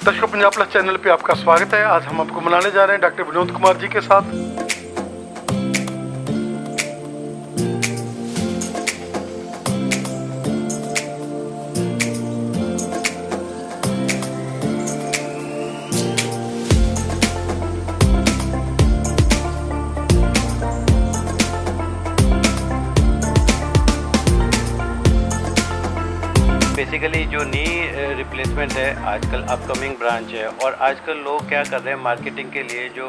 दर्शकों, Punjab plus channel पे आपका स्वागत है। आज हम आपको मिलाने जा रहे हैं डॉक्टर विनोद कुमार जी के साथ। बेसिकली जो नी रिप्लेसमेंट है आजकल अपकमिंग ब्रांच है, और आजकल लोग क्या कर रहे हैं मार्केटिंग के लिए जो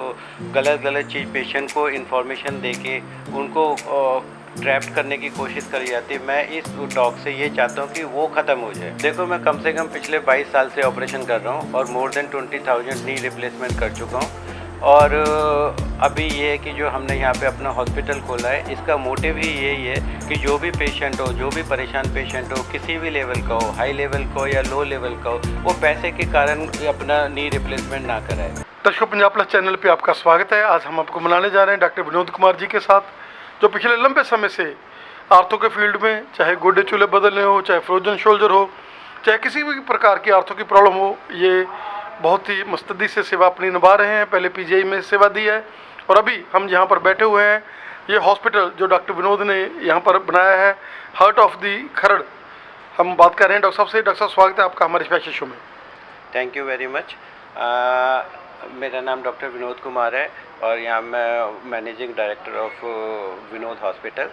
गलत चीज़ पेशेंट को इन्फॉर्मेशन देके उनको ट्रैप्ड करने की कोशिश करी जाती है। मैं इस टॉक से ये चाहता हूँ कि वो ख़त्म हो जाए। देखो, मैं कम से कम पिछले 22 साल से ऑपरेशन कर रहा हूँ और मोर देन 20,000 नी रिप्लेसमेंट कर चुका हूँ। और अभी ये है कि जो हमने यहाँ पे अपना हॉस्पिटल खोला है, इसका मोटिव ही यही है कि जो भी पेशेंट हो, जो भी परेशान पेशेंट हो, किसी भी लेवल का हो, हाई लेवल का हो या लो लेवल का हो, वो पैसे के कारण अपना नी रिप्लेसमेंट ना कराए। दर्शकों, पंजाब प्लस चैनल पे आपका स्वागत है। आज हम आपको मिलाने जा रहे हैं डॉक्टर विनोद कुमार जी के साथ, जो पिछले लंबे समय से आर्थो के फील्ड में, चाहे गोडे चूल्हे बदलने हो, चाहे फ्रोजन शोल्डर हो, चाहे किसी भी प्रकार की आर्थो की प्रॉब्लम हो, ये बहुत ही मुस्तैदी से सेवा अपनी निभा रहे हैं। पहले पीजीआई में सेवा दी है और अभी हम जहाँ पर बैठे हुए हैं, ये हॉस्पिटल जो डॉक्टर विनोद ने यहाँ पर बनाया है, हार्ट ऑफ दी खरड़, हम बात कर रहे हैं डॉक्टर साहब से। डॉक्टर साहब, स्वागत है आपका हमारे स्पेशल शो में। Thank you very much. मेरा नाम डॉक्टर विनोद कुमार है और यहाँ मैं managing director of Vinod hospital.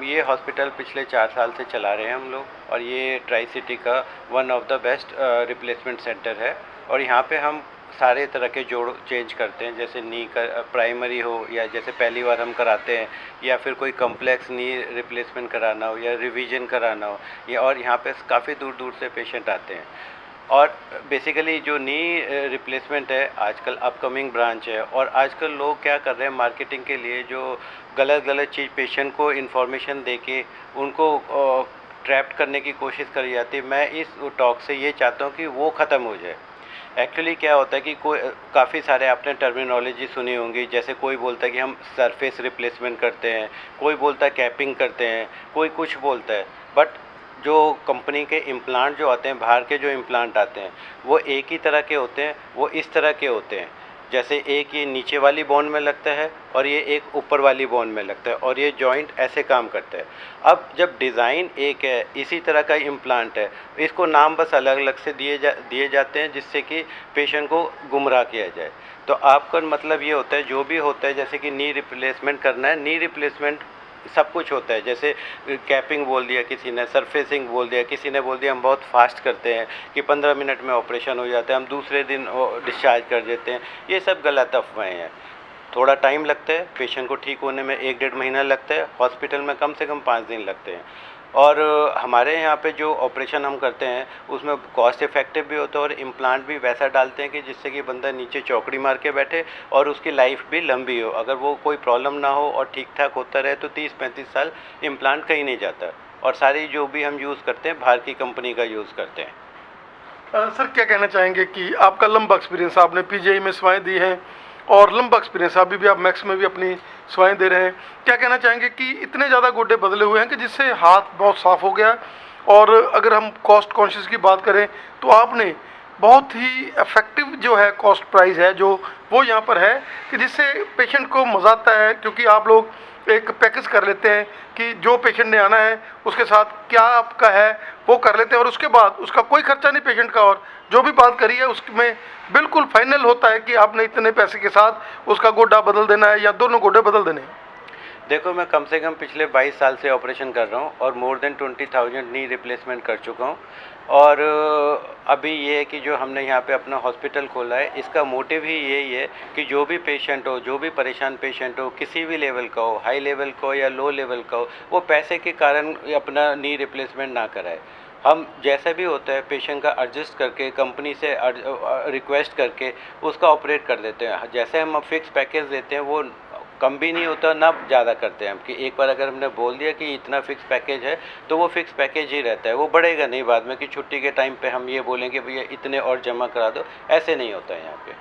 ये हॉस्पिटल पिछले 4 साल से चला रहे हैं हम लोग, और ये ट्राई सिटी का one of the best replacement centre है। और यहाँ पे हम सारे तरह के जोड़ चेंज करते हैं, जैसे नी का प्राइमरी हो, या जैसे पहली बार हम कराते हैं, या फिर कोई कम्प्लेक्स नी रिप्लेसमेंट कराना हो या रिवीजन कराना हो, या और यहाँ पे काफ़ी दूर दूर से पेशेंट आते हैं। और बेसिकली जो नी रिप्लेसमेंट है आजकल अपकमिंग ब्रांच है, और आजकल लोग क्या कर रहे हैं मार्केटिंग के लिए जो गलत चीज़ पेशेंट को इन्फॉर्मेशन देके उनको ट्रैप्ड करने की कोशिश करी जाती है। मैं इस टॉक से ये चाहता हूँ कि वो ख़त्म हो जाए। एक्चुअली क्या होता है कि कोई काफ़ी सारे आपने टर्मिनोलॉजी सुनी होंगी, जैसे कोई बोलता है कि हम सरफेस रिप्लेसमेंट करते हैं, कोई बोलता है कैपिंग करते हैं, कोई कुछ बोलता है। बट जो कंपनी के इम्प्लांट जो आते हैं, बाहर के जो इम्प्लांट आते हैं, वो एक ही तरह के होते हैं। वो इस तरह के होते हैं, जैसे एक ये नीचे वाली बोन में लगता है और ये एक ऊपर वाली बोन में लगता है, और ये जॉइंट ऐसे काम करता है। अब जब डिज़ाइन एक है, इसी तरह का इम्प्लांट है, इसको नाम बस अलग अलग से दिए जाते हैं, जिससे कि पेशेंट को गुमराह किया जाए। तो आपका मतलब ये होता है, जो भी होता है, जैसे कि नी रिप्लेसमेंट करना है, नी रिप्लेसमेंट सब कुछ होता है। जैसे कैपिंग बोल दिया किसी ने, सरफेसिंग बोल दिया किसी ने, बोल दिया हम बहुत फास्ट करते हैं कि 15 मिनट में ऑपरेशन हो जाता है, हम दूसरे दिन डिस्चार्ज कर देते हैं। ये सब गलत अफवाहें हैं। थोड़ा टाइम लगता है पेशेंट को ठीक होने में, 1-1.5 महीना लगता है। हॉस्पिटल में कम से कम 5 दिन लगते हैं। और हमारे यहाँ पे जो ऑपरेशन हम करते हैं उसमें कॉस्ट इफ़ेक्टिव भी होता है, और इम्प्लांट भी वैसा डालते हैं कि जिससे कि बंदा नीचे चौकड़ी मार के बैठे और उसकी लाइफ भी लंबी हो। अगर वो कोई प्रॉब्लम ना हो और ठीक ठाक होता रहे तो 30-35 साल इम्प्लांट कहीं नहीं जाता। और सारी जो भी हम यूज़ करते हैं बाहर की कंपनी का यूज़ करते हैं। सर, क्या कहना चाहेंगे कि आपका लंबा एक्सपीरियंस, आपने पीजीआई में सेवाएं दी हैं और लंबा एक्सपीरियंस, अभी भी आप मैक्स में भी अपनी सेवाएं दे रहे हैं। क्या कहना चाहेंगे कि इतने ज़्यादा गोडे बदले हुए हैं कि जिससे हाथ बहुत साफ़ हो गया, और अगर हम कॉस्ट कॉन्शियस की बात करें तो आपने बहुत ही इफेक्टिव जो है कॉस्ट प्राइस है जो वो यहाँ पर है, कि जिससे पेशेंट को मज़ा आता है, क्योंकि आप लोग एक पैकेज कर लेते हैं कि जो पेशेंट ने आना है उसके साथ क्या आपका है वो कर लेते हैं, और उसके बाद उसका कोई खर्चा नहीं पेशेंट का, और जो भी बात करी है उसमें बिल्कुल फाइनल होता है कि आपने इतने पैसे के साथ उसका गोड्डा बदल देना है या दोनों गोड्डे बदल देने हैं। देखो, मैं कम से कम पिछले 22 साल से ऑपरेशन कर रहा हूँ और मोर देन 20,000 नी रिप्लेसमेंट कर चुका हूँ। और अभी ये है कि जो हमने यहाँ पे अपना हॉस्पिटल खोला है, इसका मोटिव ही यही है कि जो भी पेशेंट हो, जो भी परेशान पेशेंट हो, किसी भी लेवल का हो, हाई लेवल का हो या लो लेवल का हो, वो पैसे के कारण अपना नी रिप्लेसमेंट ना कराए। हम जैसा भी होता है पेशेंट का एडजस्ट करके, कंपनी से रिक्वेस्ट करके उसका ऑपरेट कर देते हैं। जैसे हम फिक्स पैकेज देते हैं, वो कम भी नहीं होता ना ज़्यादा करते हैं हम, कि एक बार अगर हमने बोल दिया कि इतना फिक्स पैकेज है तो वो फिक्स पैकेज ही रहता है, वो बढ़ेगा नहीं बाद में कि छुट्टी के टाइम पे हम ये बोलेंगे भैया इतने और जमा करा दो। ऐसे नहीं होता है यहाँ पे।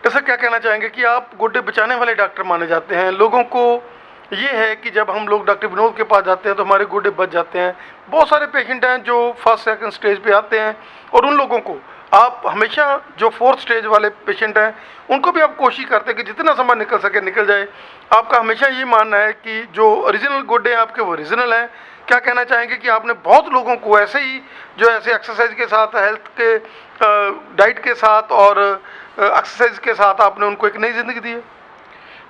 तो सर, क्या कहना चाहेंगे कि आप गोड्डे बचाने वाले डॉक्टर माने जाते हैं। लोगों को ये है कि जब हम लोग डॉक्टर विनोद के पास जाते हैं तो हमारे गोड्डे बच जाते हैं। बहुत सारे पेशेंट हैं जो फर्स्ट सेकंड स्टेज पे आते हैं, और उन लोगों को आप हमेशा जो 4th स्टेज वाले पेशेंट हैं उनको भी आप कोशिश करते हैं कि जितना समय निकल सके निकल जाए। आपका हमेशा ये मानना है कि जो ओरिजिनल गुड्डे हैं आपके वो ओरिजिनल हैं। क्या कहना चाहेंगे कि आपने बहुत लोगों को ऐसे ही जो ऐसे एक्सरसाइज के साथ, हेल्थ के डाइट के साथ और एक्सरसाइज के साथ आपने उनको एक नई ज़िंदगी दी है?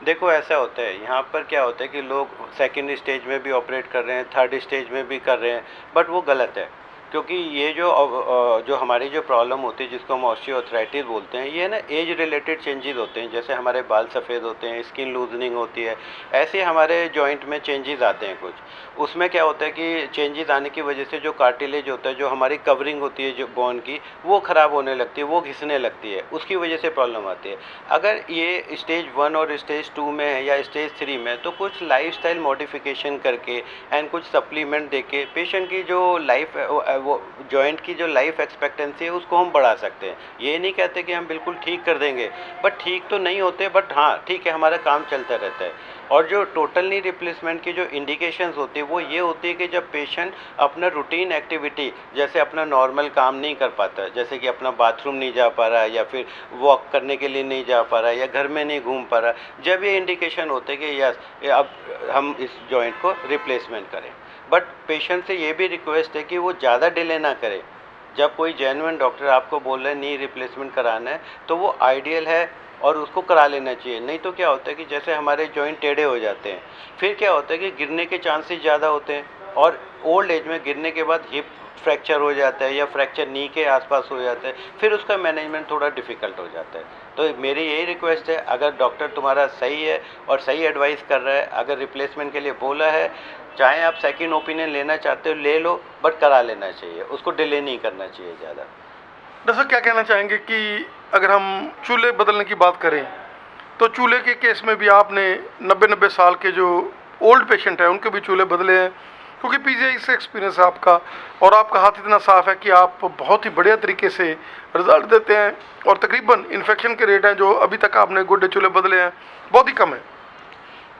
देखो ऐसा होता है, यहाँ पर क्या होता है कि लोग सेकंड स्टेज में भी ऑपरेट कर रहे हैं, थर्ड स्टेज में भी कर रहे हैं, बट वो गलत है। क्योंकि ये जो हमारी जो प्रॉब्लम होती है जिसको हम ऑस्टियोआर्थराइटिस बोलते हैं, ये ना एज रिलेटेड चेंजेस होते हैं। जैसे हमारे बाल सफ़ेद होते हैं, स्किन लूजनिंग होती है, ऐसे हमारे जॉइंट में चेंजेस आते हैं कुछ। उसमें क्या होता है कि चेंजेस आने की वजह से जो कार्टिलेज होता है, जो हमारी कवरिंग होती है जो बोन की, वो ख़राब होने लगती है, वो घिसने लगती है, उसकी वजह से प्रॉब्लम आती है। अगर ये स्टेज 1 और स्टेज 2 में है या स्टेज 3 में, तो कुछ लाइफस्टाइल मॉडिफिकेशन करके एंड कुछ सप्लीमेंट देके पेशेंट की जो लाइफ वो जॉइंट की जो लाइफ एक्सपेक्टेंसी है उसको हम बढ़ा सकते हैं। ये नहीं कहते कि हम बिल्कुल ठीक कर देंगे, बट ठीक तो नहीं होते, बट हाँ ठीक है, हमारा काम चलता रहता है। और जो टोटल नी रिप्लेसमेंट की जो इंडिकेशंस होती है वो ये होती है कि जब पेशेंट अपना रूटीन एक्टिविटी, जैसे अपना नॉर्मल काम नहीं कर पाता, जैसे कि अपना बाथरूम नहीं जा पा रहा है या फिर वॉक करने के लिए नहीं जा पा रहा है या घर में नहीं घूम पा रहा, जब ये इंडिकेशन होते हैं कि यस अब हम इस जॉइंट को रिप्लेसमेंट करें। बट पेशेंट से ये भी रिक्वेस्ट है कि वो ज़्यादा डिले ना करे। जब कोई जेन्युइन डॉक्टर आपको बोल रहे हैं नी रिप्लेसमेंट कराना है, तो वो आइडियल है और उसको करा लेना चाहिए। नहीं तो क्या होता है कि जैसे हमारे जॉइंट टेढ़े हो जाते हैं, फिर क्या होता है कि गिरने के चांसेस ज़्यादा होते हैं, और ओल्ड एज में गिरने के बाद हिप फ्रैक्चर हो जाता है या फ्रैक्चर नी के आसपास हो जाता है, फिर उसका मैनेजमेंट थोड़ा डिफ़िकल्ट हो जाता है। तो मेरी यही रिक्वेस्ट है, अगर डॉक्टर तुम्हारा सही है और सही एडवाइस कर रहा है, अगर रिप्लेसमेंट के लिए बोला है, चाहे आप सेकंड ओपिनियन लेना चाहते हो ले लो, बट करा लेना चाहिए, उसको डिले नहीं करना चाहिए ज़्यादा। डॉक्टर साहब क्या कहना चाहेंगे कि अगर हम चूल्हे बदलने की बात करें तो चूल्हे के केस में भी आपने 90-90 साल के जो ओल्ड पेशेंट हैं उनके भी चूल्हे बदले हैं, क्योंकि पीजीआई से एक्सपीरियंस है आपका और आपका हाथ इतना साफ है कि आप बहुत ही बढ़िया तरीके से रिजल्ट देते हैं और तकरीबन इन्फेक्शन के रेट हैं जो अभी तक आपने गुड्डे चूल्हे बदले हैं बहुत ही कम है।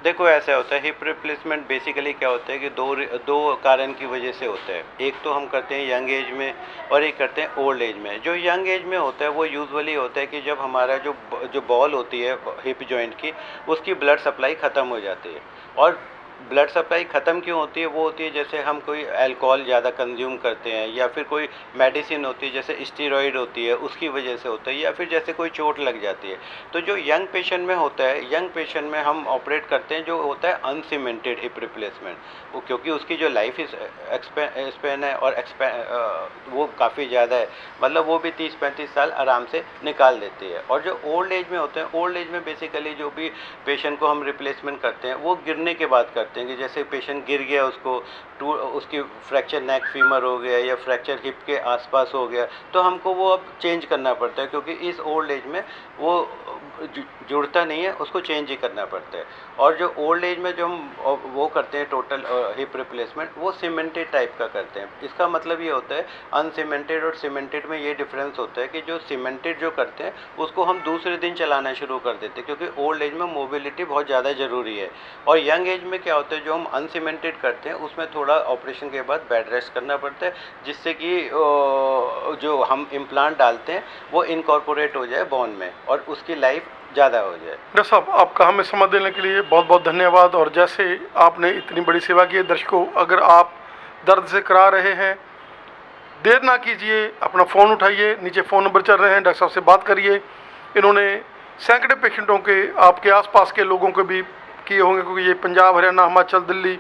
देखो ऐसा होता है, हिप रिप्लेसमेंट बेसिकली क्या होता है कि दो कारण की वजह से होता है। एक तो हम करते हैं यंग एज में और एक करते हैं ओल्ड एज में। जो यंग एज में होता है वो यूजुअली होता है कि जब हमारा जो बॉल होती है हिप जॉइंट की, उसकी ब्लड सप्लाई ख़त्म हो जाती है। और ब्लड सप्लाई ख़त्म क्यों होती है? वो होती है जैसे हम कोई अल्कोहल ज़्यादा कंज्यूम करते हैं या फिर कोई मेडिसिन होती है जैसे स्टीरॉयड होती है, उसकी वजह से होता है, या फिर जैसे कोई चोट लग जाती है। तो जो यंग पेशेंट में होता है, यंग पेशेंट में हम ऑपरेट करते हैं जो होता है अनसीमेंटेड हिप रिप्लेसमेंट, वो क्योंकि उसकी जो लाइफ स्पेन है और वो काफ़ी ज़्यादा है, मतलब वो भी 30-35 साल आराम से निकाल देती है। और जो ओल्ड एज में होते हैं, ओल्ड एज में बेसिकली जो भी पेशेंट को हम रिप्लेसमेंट करते हैं वो गिरने के बाद करते हैं कि जैसे पेशेंट गिर गया, उसकी फ्रैक्चर नेक फीमर हो गया या फ्रैक्चर हिप के आसपास हो गया, तो हमको वो अब चेंज करना पड़ता है, क्योंकि इस ओल्ड एज में वो जुड़ता नहीं है, उसको चेंज ही करना पड़ता है। और जो ओल्ड एज में जो हम वो करते हैं टोटल हिप रिप्लेसमेंट, वो सीमेंटेड टाइप का करते हैं। इसका मतलब ये होता है अनसीमेंटेड और सीमेंटेड में ये डिफरेंस होता है कि जो सीमेंटेड जो करते हैं उसको हम दूसरे दिन चलाना शुरू कर देते हैं, क्योंकि ओल्ड एज में मोबिलिटी बहुत ज़्यादा ज़रूरी है। और यंग एज में क्या होता है, जो हम अनसीमेंटेड करते हैं उसमें थोड़ा ऑपरेशन के बाद बेड रेस्ट करना पड़ता है, जिससे कि जो हम इम्प्लांट डालते हैं वो इनकॉर्पोरेट हो जाए बोन में और उसकी लाइफ ज़्यादा हो जाए। डॉक्टर साहब आपका हमें समय देने के लिए बहुत बहुत धन्यवाद। और जैसे आपने इतनी बड़ी सेवा की है, दर्शकों अगर आप दर्द से करा रहे हैं, देर ना कीजिए, अपना फ़ोन उठाइए, नीचे फ़ोन नंबर चल रहे हैं, डॉक्टर साहब से बात करिए। इन्होंने सैकड़े पेशेंटों के, आपके आसपास के लोगों के भी किए होंगे, क्योंकि ये पंजाब, हरियाणा, हिमाचल, दिल्ली,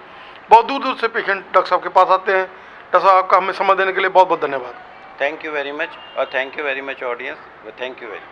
बहुत दूर दूर से पेशेंट डॉक्टर साहब के पास आते हैं। डॉक्टर साहब आपका हमें समय देने के लिए बहुत बहुत धन्यवाद। थैंक यू वेरी मच, और thank you very much audience, thank you very